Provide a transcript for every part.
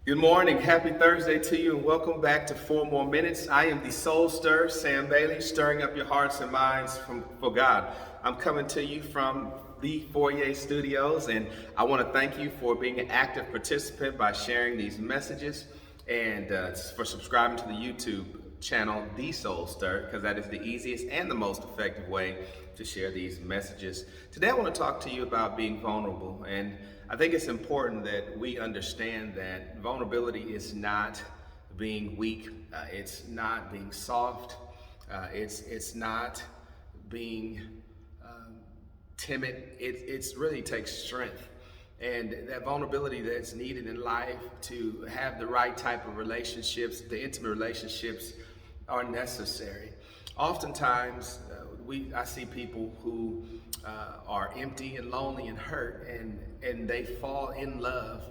Good morning. Happy Thursday to you, and welcome back to 4 More Minutes. I am the Soul Stirrer, Sam Bailey, stirring up your hearts and minds for God. I'm coming to you from the Foyer Studios, and I want to thank you for being an active participant by sharing these messages and for subscribing to the YouTube channel, The Soul Stir, because that is the easiest and the most effective way to share these messages. Today, I want to talk to you about being vulnerable, and I think it's important that we understand that vulnerability is not being weak, it's not being soft, it's not being timid. It's really takes strength. And that vulnerability that's needed in life to have the right type of relationships, the intimate relationships, are necessary. Oftentimes, I see people who are empty and lonely and hurt, and they fall in love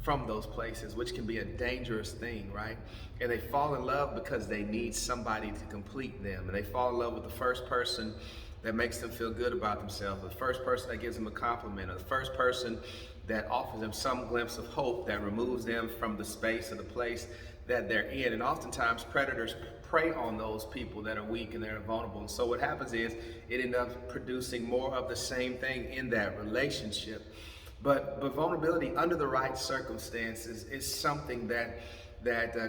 from those places, which can be a dangerous thing, right? And they fall in love because they need somebody to complete them, and they fall in love with the first person that makes them feel good about themselves, the first person that gives them a compliment, or the first person that offers them some glimpse of hope that removes them from the space or the place that they're in. And oftentimes predators prey on those people that are weak and they're vulnerable. And so what happens is it ends up producing more of the same thing in that relationship. But vulnerability under the right circumstances is something that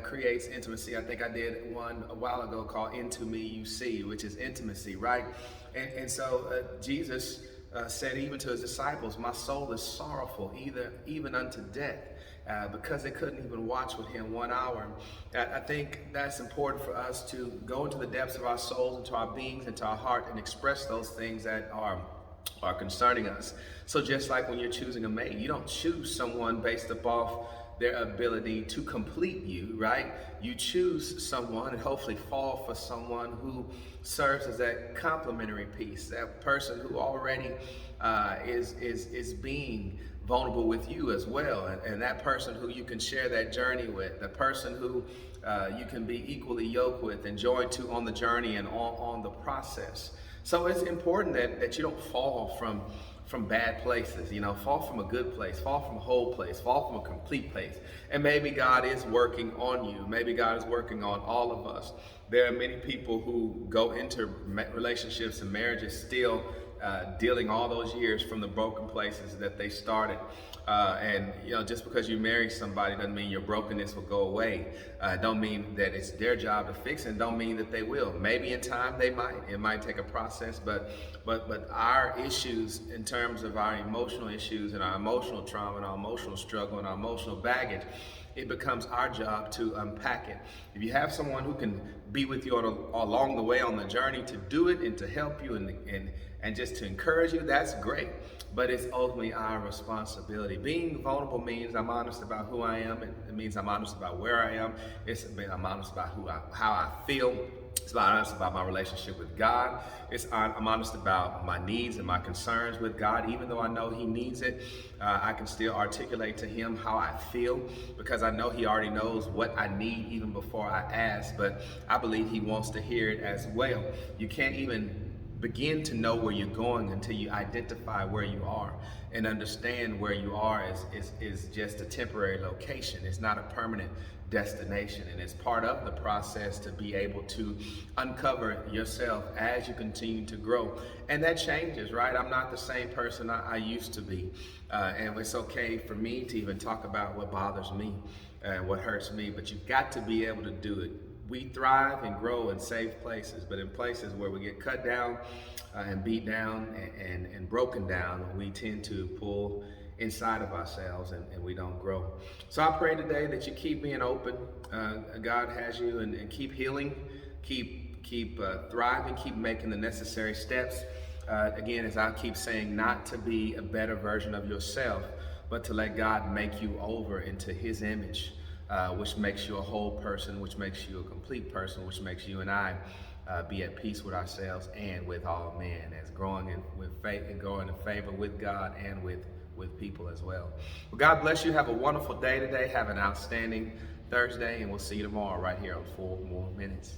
creates intimacy. I think I did one a while ago called Into Me You See, which is intimacy, right? And so Jesus said even to his disciples, my soul is sorrowful, even unto death, because they couldn't even watch with him 1 hour. I think that's important for us to go into the depths of our souls, into our beings, into our heart, and express those things that are concerning us. So just like when you're choosing a mate, you don't choose someone based upon their ability to complete you, right? You choose someone and hopefully fall for someone who serves as that complementary piece, that person who already is being vulnerable with you as well, and that person who you can share that journey with, the person who you can be equally yoked with and joined to on the journey and on the process. So it's important that you don't fall from bad places, fall from a good place, fall from a whole place, fall from a complete place. And maybe God is working on you. Maybe God is working on all of us. There are many people who go into relationships and marriages still dealing all those years from the broken places that they started. And just because you marry somebody doesn't mean your brokenness will go away. Don't mean that it's their job to fix it. Don't mean that they will. Maybe in time they might. It might take a process, but our issues in terms of our emotional issues and our emotional trauma and our emotional struggle and our emotional baggage, it becomes our job to unpack it. If you have someone who can be with you along the way on the journey to do it and to help you and just to encourage you, that's great. But it's ultimately our responsibility. Being vulnerable means I'm honest about who I am. It means I'm honest about where I am. I'm honest about how I feel. It's honest about my relationship with God. I'm honest about my needs and my concerns with God. Even though I know he needs it, I can still articulate to him how I feel, because I know he already knows what I need even before I ask. But I believe he wants to hear it as well. You can't even begin to know where you're going until you identify where you are and understand where you are is just a temporary location. It's not a permanent destination, and it's part of the process to be able to uncover yourself as you continue to grow. And that changes, right? I'm not the same person I used to be, and it's okay for me to even talk about what bothers me and what hurts me, but you've got to be able to do it. We thrive and grow in safe places, but in places where we get cut down and beat down and broken down, we tend to pull inside of ourselves and we don't grow. So I pray today that you keep being open. God has you, and keep healing, keep thriving, keep making the necessary steps. Again, as I keep saying, not to be a better version of yourself, but to let God make you over into his image. Which makes you a whole person, which makes you a complete person, which makes you and I be at peace with ourselves and with all men, as growing with faith and growing in favor with God and with people as well. Well, God bless you. Have a wonderful day today. Have an outstanding Thursday, and we'll see you tomorrow right here on 4 More Minutes.